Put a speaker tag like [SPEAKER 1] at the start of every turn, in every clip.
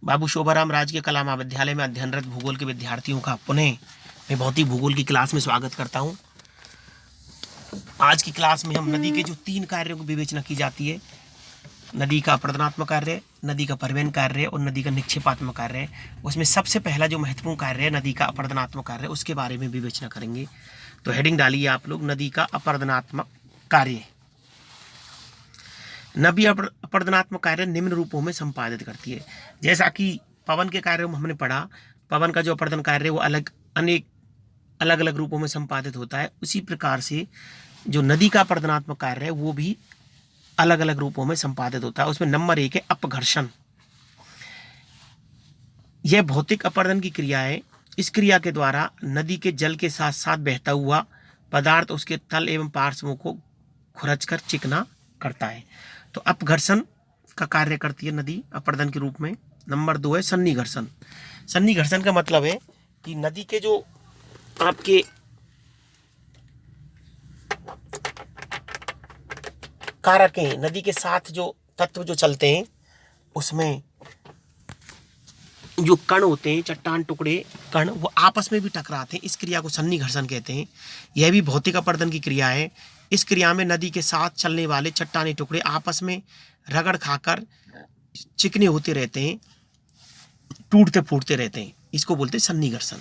[SPEAKER 1] बाबू शोभाराम राजकीय कला महाविद्यालय में अध्ययनरत भूगोल के विद्यार्थियों का पुनः मैं भौतिक भूगोल की क्लास में स्वागत करता हूं। आज की क्लास में हम नदी के जो 3 कार्यों की विवेचना की जाती है, नदी का अपरदनात्मक कार्य, नदी का परिवहन कार्य और नदी का निक्षेपात्मक कार्य, उसमें सबसे पहला जो महत्वपूर्ण कार्य है नदी का अपरदनात्मक कार्य, उसके बारे में विवेचना करेंगे। तो हेडिंग डालिए आप लोग, नदी का अपरदनात्मक कार्य। नदी अपरदनात्मक कार्य निम्न रूपों में संपादित करती है। जैसा कि पवन के कार्यों में हमने पढ़ा, पवन का जो अपरदन कार्य है वो अलग अलग रूपों में संपादित होता है, उसी प्रकार से जो नदी का अपरदनात्मक कार्य है वो भी अलग अलग रूपों में संपादित होता है। उसमें नंबर 1 है अपघर्षण। यह भौतिक अपरदन की क्रिया है। इस क्रिया के द्वारा नदी के जल के साथ साथ बहता हुआ पदार्थ उसके तल एवं पार्श्वों को खुरचकर चिकना करता है। तो अपघर्षण का कार्य करती है नदी अपरदन के रूप में। नंबर 2 है सन्निघर्षण। सन्निघर्षण का मतलब है कि नदी के जो आपके कारक हैं, नदी के साथ जो तत्व जो चलते हैं उसमें जो कण होते हैं, चट्टान टुकड़े कण, वो आपस में भी टकराते हैं। इस क्रिया को सन्निघर्षण कहते हैं। यह भी भौतिक अपरदन की क्रिया है। इस क्रिया में नदी के साथ चलने वाले चट्टानी टुकड़े आपस में रगड़ खाकर चिकने होते रहते हैं, टूटते फूटते रहते हैं। इसको बोलते हैं सन्निघर्षण।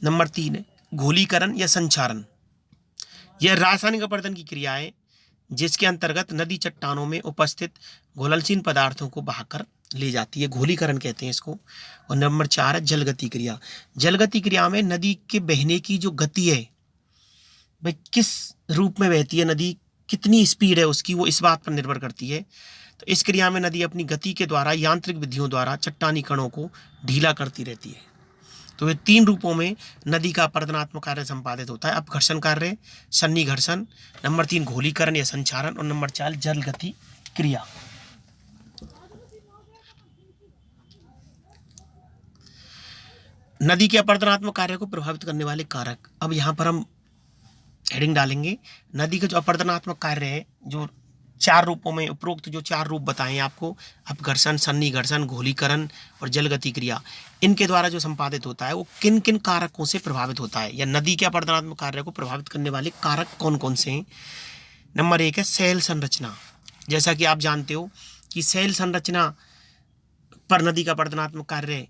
[SPEAKER 1] नंबर 3 है घोलीकरण या संचारण। यह रासायनिक अपरदन की क्रिया है जिसके अंतर्गत नदी चट्टानों में उपस्थित घुलनशील पदार्थों को बहाकर ले जाती है, घोलीकरण कहते हैं इसको। और नंबर 4 है जलगति क्रिया। जलगति क्रिया में नदी के बहने की जो गति है, भाई किस रूप में बहती है नदी, कितनी स्पीड है उसकी, वो इस बात पर निर्भर करती है। तो इस क्रिया में नदी अपनी गति के द्वारा यांत्रिक विधियों द्वारा चट्टानी कणों को ढीला करती रहती है। तो ये 3 रूपों में नदी का अपरदनात्मक कार्य संपादित होता है। अपघर्षण कार्य, सन्निघर्षण, नंबर 3 घोलीकरण या संचारण, और नंबर 4 जलगति क्रिया। नदी के अपरदनात्मक कार्य को प्रभावित करने वाले कारक। अब यहाँ पर हम हेडिंग डालेंगे, नदी का जो अपरदनात्मक कार्य है, जो 4 रूपों में, उपरोक्त जो 4 रूप बताएं आपको, अपघर्षण, सन्निघर्षण, घोलीकरण और जलगति क्रिया, इनके द्वारा जो संपादित होता है वो किन किन कारकों से प्रभावित होता है, या नदी के अपरदनात्मक कार्य को प्रभावित करने वाले कारक कौन कौन से हैं। नंबर 1 है सेल संरचना। जैसा कि आप जानते हो कि सेल संरचना पर नदी का अपरदनात्मक कार्य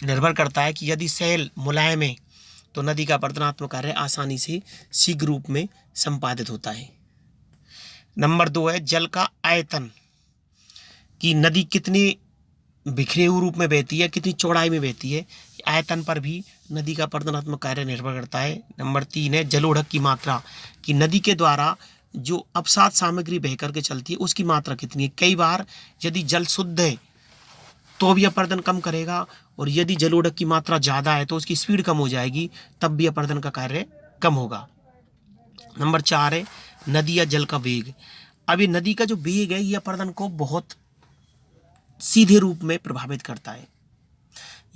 [SPEAKER 1] निर्भर करता है कि यदि सेल मुलायम है तो नदी का अपरदनात्मक कार्य आसानी से शीघ्र रूप में संपादित होता है। नंबर 2 है जल का आयतन, कि नदी कितनी बिखरे हुए रूप में बहती है, कितनी चौड़ाई में बहती है, आयतन पर भी नदी का अपरदनात्मक कार्य निर्भर करता है। नंबर 3 है जलोढ़क की मात्रा, कि नदी के द्वारा जो अपसात सामग्री बह करके चलती है उसकी मात्रा कितनी है। कई बार यदि जल शुद्ध है तो भी अपरदन कम करेगा, और यदि जलोढ़क की मात्रा ज़्यादा है तो उसकी स्पीड कम हो जाएगी, तब भी अपरदन का कार्य कम होगा। नंबर 4 है नदी या जल का वेग। अब ये नदी का जो वेग है ये अपरदन को बहुत सीधे रूप में प्रभावित करता है।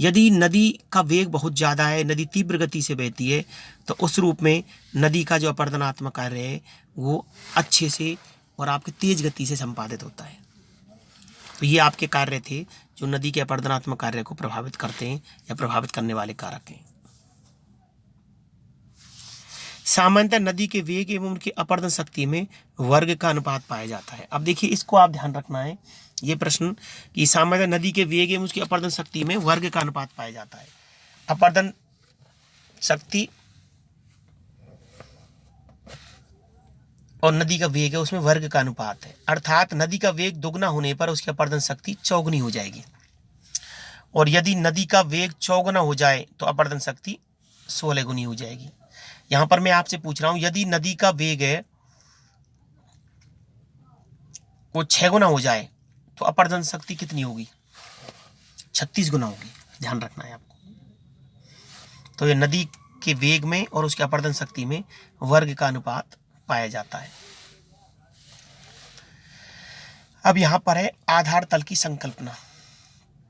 [SPEAKER 1] यदि नदी का वेग बहुत ज़्यादा है, नदी तीव्र गति से बहती है, तो उस रूप में नदी का जो अपरदनात्मक कार्य है वो अच्छे से और आपकी तेज गति से संपादित होता है। तो ये आपके कार्य थे जो नदी के अपरदनात्मक कार्य को प्रभावित करते हैं या प्रभावित करने वाले कारक हैं। सामान्यतः नदी के वेग एवं उनकी अपरदन शक्ति में वर्ग का अनुपात पाया जाता है। अब देखिए, इसको आप ध्यान रखना है, ये प्रश्न, कि सामान्यतः नदी के वेग एवं उसकी अपरदन शक्ति में वर्ग का अनुपात पाया जाता है। अपरदन शक्ति और नदी का वेग है उसमें वर्ग का अनुपात है, अर्थात नदी का वेग दुगना होने पर उसकी अपरदन शक्ति चौगुनी हो जाएगी, और यदि नदी का वेग चौगुना हो जाए तो अपरदन शक्ति 16 गुनी हो जाएगी। यहां पर मैं आपसे पूछ रहा हूं, यदि नदी का वेग है वो 6 गुना हो जाए तो अपरदन शक्ति कितनी होगी? 36 गुना होगी। ध्यान रखना है आपको। तो ये नदी के वेग में और उसके अपरदन शक्ति में वर्ग का अनुपात पाया जाता है। अब यहां पर है आधार तल की संकल्पना।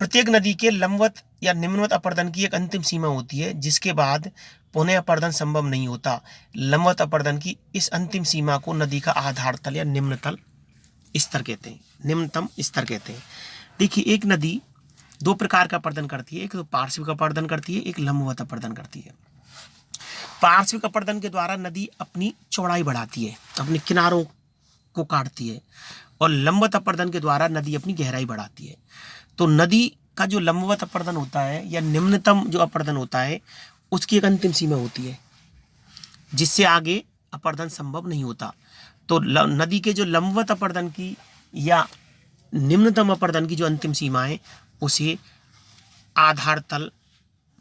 [SPEAKER 1] प्रत्येक नदी के लंबवत या निम्नवत अपरदन की एक अंतिम सीमा होती है जिसके बाद पुनः अपरदन संभव नहीं होता। लंबवत अपरदन की इस अंतिम सीमा को नदी का आधार तल या निम्नतल स्तर कहते हैं, निम्नतम स्तर कहते हैं। देखिए, एक नदी दो प्रकार का अपर्दन करती है, एक तो पार्श्विक अपर्दन करती है, एक लंबवत अपर्दन करती है। पार्श्विक अपर्दन के द्वारा नदी अपनी चौड़ाई बढ़ाती है, अपने किनारों को काटती है, और लंबवत अपर्दन के द्वारा नदी अपनी गहराई बढ़ाती है। तो नदी का जो लंबवत अपर्दन होता है या निम्नतम जो अपर्दन होता है उसकी एक अंतिम सीमा होती है जिससे आगे अपर्दन संभव नहीं होता। तो नदी के जो लंबवत अपर्दन की या निम्नतम अपर्दन की जो अंतिम सीमा है उसे आधार तल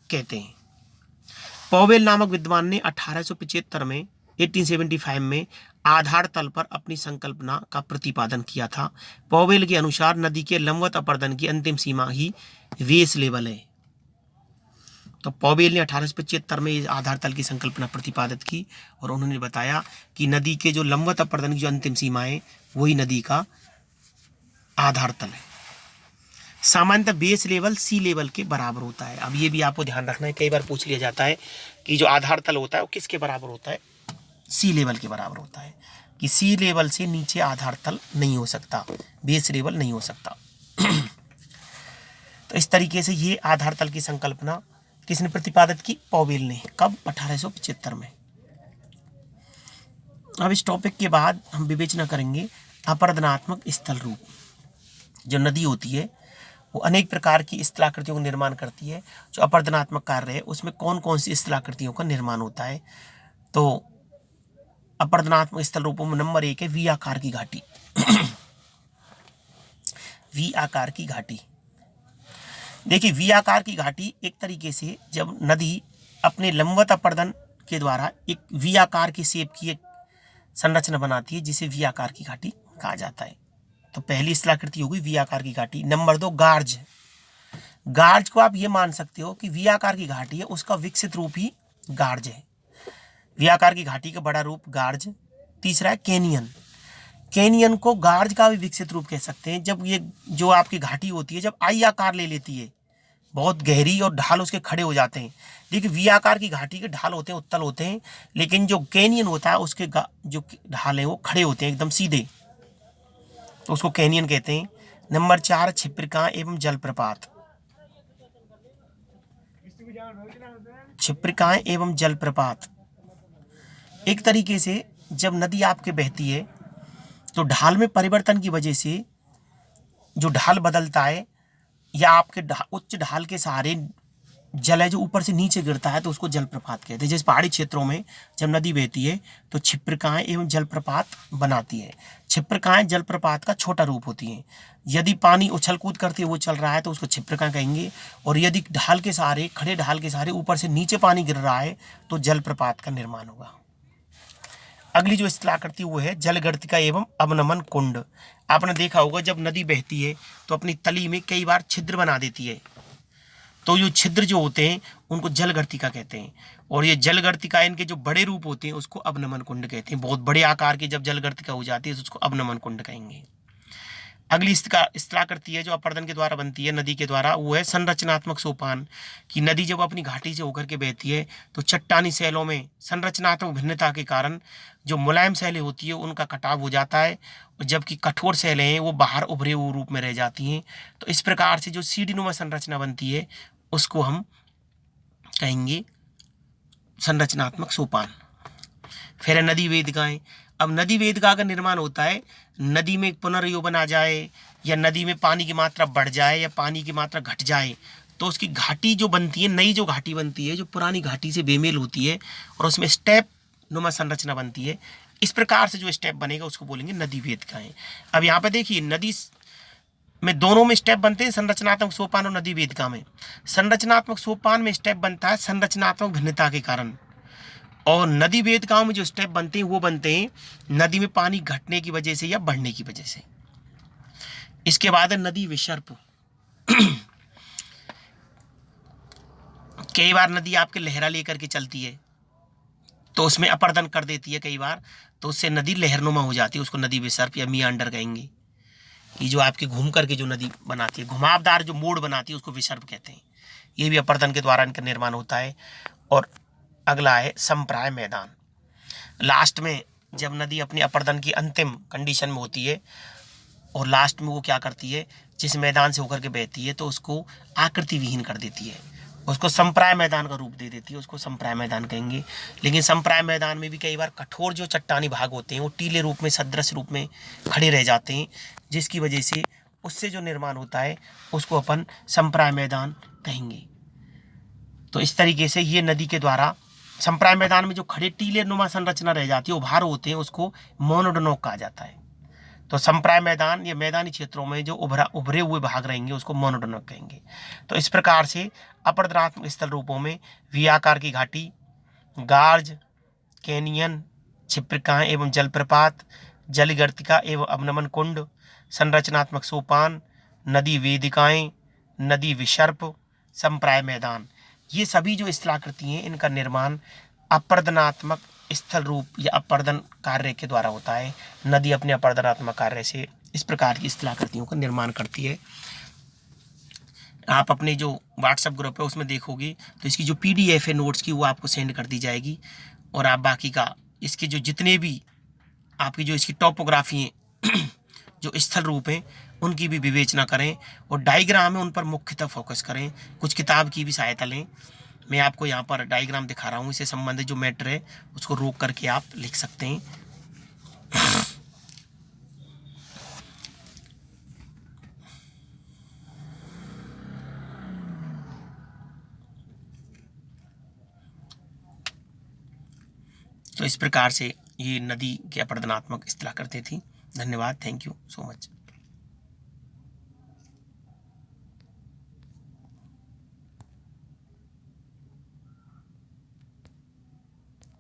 [SPEAKER 1] कहते हैं। पॉवेल नामक विद्वान ने 1875 में 1875 में आधार तल पर अपनी संकल्पना का प्रतिपादन किया था। पॉवेल के अनुसार नदी के लंबवत अपर्दन की अंतिम सीमा ही वेस लेवल है। तो पॉवेल ने 1875 में इस आधार तल की संकल्पना प्रतिपादित की और उन्होंने बताया कि नदी के जो लंबवत अपर्दन की जो अंतिम सीमा है वही नदी का आधार तल है। सामान्यतः बेस लेवल सी लेवल के बराबर होता है। अब ये भी आपको ध्यान रखना है, कई बार पूछ लिया जाता है कि जो आधार तल होता है वो किसके बराबर होता है, सी लेवल के बराबर होता है, कि सी लेवल से नीचे आधार तल नहीं हो सकता, बेस लेवल नहीं हो सकता। तो इस तरीके से ये आधार तल की संकल्पना किसने प्रतिपादित की, पॉवेल ने। कब, 1875 में। अब इस टॉपिक के बाद हम विवेचना करेंगे अपर्दनात्मक स्थल रूप। जो नदी होती है वो अनेक प्रकार की स्थलाकृतियों का निर्माण करती है। जो अपर्दनात्मक कार्य है उसमें कौन कौन सी स्थलाकृतियों का निर्माण होता है। तो अपर्दनात्मक स्थल रूपों में नंबर 1 है वी आकार की घाटी। वी आकार की घाटी, देखिए वी आकार की घाटी एक तरीके से जब नदी अपने लंबवत अपर्दन के द्वारा एक वी आकार की शेप की एक संरचना बनाती है जिसे वी आकार की घाटी कहा जाता है। तो पहली स्थलाकृति होगी वी आकार की घाटी। नंबर 2 गार्ज। गार्ज को आप ये मान सकते हो कि वी आकार की घाटी है उसका विकसित रूप ही गार्ज है। वी आकार की घाटी का बड़ा रूप गार्ज। तीसरा है कैनियन। कैनियन को गार्ज का भी विकसित रूप कह सकते हैं। जब ये जो आपकी घाटी होती है जब आई आकार ले लेती है, बहुत गहरी और ढाल उसके खड़े हो जाते हैं। देखिए वी आकार की घाटी के ढाल होते हैं, उत्तल होते हैं, लेकिन जो कैनियन होता है उसके जो ढाल है वो खड़े होते हैं एकदम सीधे, तो उसको कैनियन कहते हैं। नंबर 4 छिप्रिका एवं जलप्रपात। छिप्रिकाएं एवं जलप्रपात एक तरीके से जब नदी आपके बहती है तो ढाल में परिवर्तन की वजह से जो ढाल बदलता है या आपके उच्च ढाल के सहारे जल है जो ऊपर से नीचे गिरता है तो उसको जलप्रपात कहते हैं। जैसे पहाड़ी क्षेत्रों में जब नदी बहती है तो छिप्रिकाएं एवं जलप्रपात बनाती है। छिप्रिकाएं जलप्रपात का छोटा रूप होती हैं। यदि पानी उछल कूद करते हुए चल रहा है तो उसको छिप्रिका कहेंगे, और यदि ढाल के सहारे, खड़े ढाल के सहारे ऊपर से नीचे पानी गिर रहा है तो जलप्रपात का निर्माण होगा। अगली जो स्थलाकृति वो है जलगर्तिका एवं अवनमन कुंड। आपने देखा होगा जब नदी बहती है तो अपनी तली में कई बार छिद्र बना देती है, तो ये छिद्र जो होते हैं उनको जलगर्तिका कहते हैं। और ये जलगर्तिका इनके जो बड़े रूप होते हैं उसको अवनमन कुंड कहते हैं। बहुत बड़े आकार की जब जलगर्तिका हो जाती है तो उसको अवनमन कुंड कहेंगे। अगली स्थलाकृति है जो अपर्दन के द्वारा बनती है नदी के द्वारा, वो है संरचनात्मक सोपान। कि नदी जब अपनी घाटी से होकर के बहती है तो चट्टानी शैलों में संरचनात्मक भिन्नता के कारण जो मुलायम शैलें होती है उनका कटाव हो जाता है, जबकि कठोर शैलें हैं वो बाहर उभरे हुए रूप में रह जाती हैं। तो इस प्रकार से जो सीढ़ीनुमा संरचना बनती है उसको हम कहेंगे संरचनात्मक सोपान। फिर है नदी वेदिकाएं। अब नदी वेदिका का निर्माण होता है नदी में पुनर्योवन आ जाए या नदी में पानी की मात्रा बढ़ जाए या पानी की मात्रा घट जाए तो उसकी घाटी जो बनती है, नई जो घाटी बनती है जो पुरानी घाटी से बेमेल होती है और उसमें स्टेप नुमा संरचना बनती है। इस प्रकार से जो स्टेप बनेगा उसको बोलेंगे नदी वेदिकाएं। अब यहाँ पे देखिए नदी में दोनों में स्टेप बनते हैं, संरचनात्मक सोपान और नदी वेदिका में। संरचनात्मक सोपान में स्टेप बनता है संरचनात्मक भिन्नता के कारण, और नदी वेदिकाओं में जो स्टेप बनते हैं वो बनते हैं नदी में पानी घटने की वजह से या बढ़ने की वजह से। इसके बाद है नदी विसर्प। कई बार नदी आपके लहरा लेकर के चलती है तो उसमें अपर्दन कर देती है कई बार, तो उससे नदी लहरनुमा हो जाती है, उसको नदी विसर्प या मियांडर कहेंगे। कि जो आपके घूम करके जो नदी बनाती है, घुमावदार जो मोड़ बनाती है उसको विसर्प कहते हैं। ये भी अपर्दन के द्वारा इनका निर्माण होता है। और अगला है संप्राय मैदान। लास्ट में जब नदी अपनी अपर्दन की अंतिम कंडीशन में होती है और लास्ट में वो क्या करती है, जिस मैदान से होकर के बहती है तो उसको आकृति विहीन कर देती है, उसको संप्राय मैदान का रूप दे देती है, उसको संप्राय मैदान कहेंगे। लेकिन संप्राय मैदान में भी कई बार कठोर जो चट्टानी भाग होते हैं वो टीले रूप में, सदृश रूप में खड़े रह जाते हैं, जिसकी वजह से उससे जो निर्माण होता है उसको अपन संप्राय मैदान कहेंगे। तो इस तरीके से ये नदी के द्वारा संप्राय मैदान में जो खड़े टीले नुमा संरचना रह जाती है, उभार होते हैं, उसको मोनोडोनोक कहा जाता है। तो संप्राय मैदान या मैदानी क्षेत्रों में जो उभरे हुए भाग रहेंगे उसको मोनोडोनोक कहेंगे। तो इस प्रकार से अपरदनात्मक स्थल रूपों में वी आकार की घाटी, गार्ज, कैनियन, क्षिप्रिकाएं एवं जलप्रपात, जलगर्तिका एवं अवनमन कुंड, संरचनात्मक सोपान, नदी वेदिकाएं, नदी विसर्प, संप्राय मैदान, ये सभी जो स्थलाकृति हैं इनका निर्माण अपरदनात्मक स्थल रूप या अपर्दन कार्य के द्वारा होता है। नदी अपने अपरदनात्मक कार्य से इस प्रकार की स्थलाकृतियों का निर्माण करती है। आप अपने जो व्हाट्सएप ग्रुप है उसमें देखोगे तो इसकी जो PDF है नोट्स की वो आपको सेंड कर दी जाएगी, और आप बाकी का इसके जो जितने भी आपकी जो इसकी टॉपोग्राफी है जो स्थल रूप हैं उनकी भी विवेचना करें, और डायग्राम है उन पर मुख्यतः फोकस करें, कुछ किताब की भी सहायता लें। मैं आपको यहाँ पर डायग्राम दिखा रहा हूँ, इससे संबंधित जो मैटर है उसको रोक करके आप लिख सकते हैं। तो इस प्रकार से ये नदी की अपरदनात्मक स्थलाकृति थी। धन्यवाद, थैंक यू सो मच।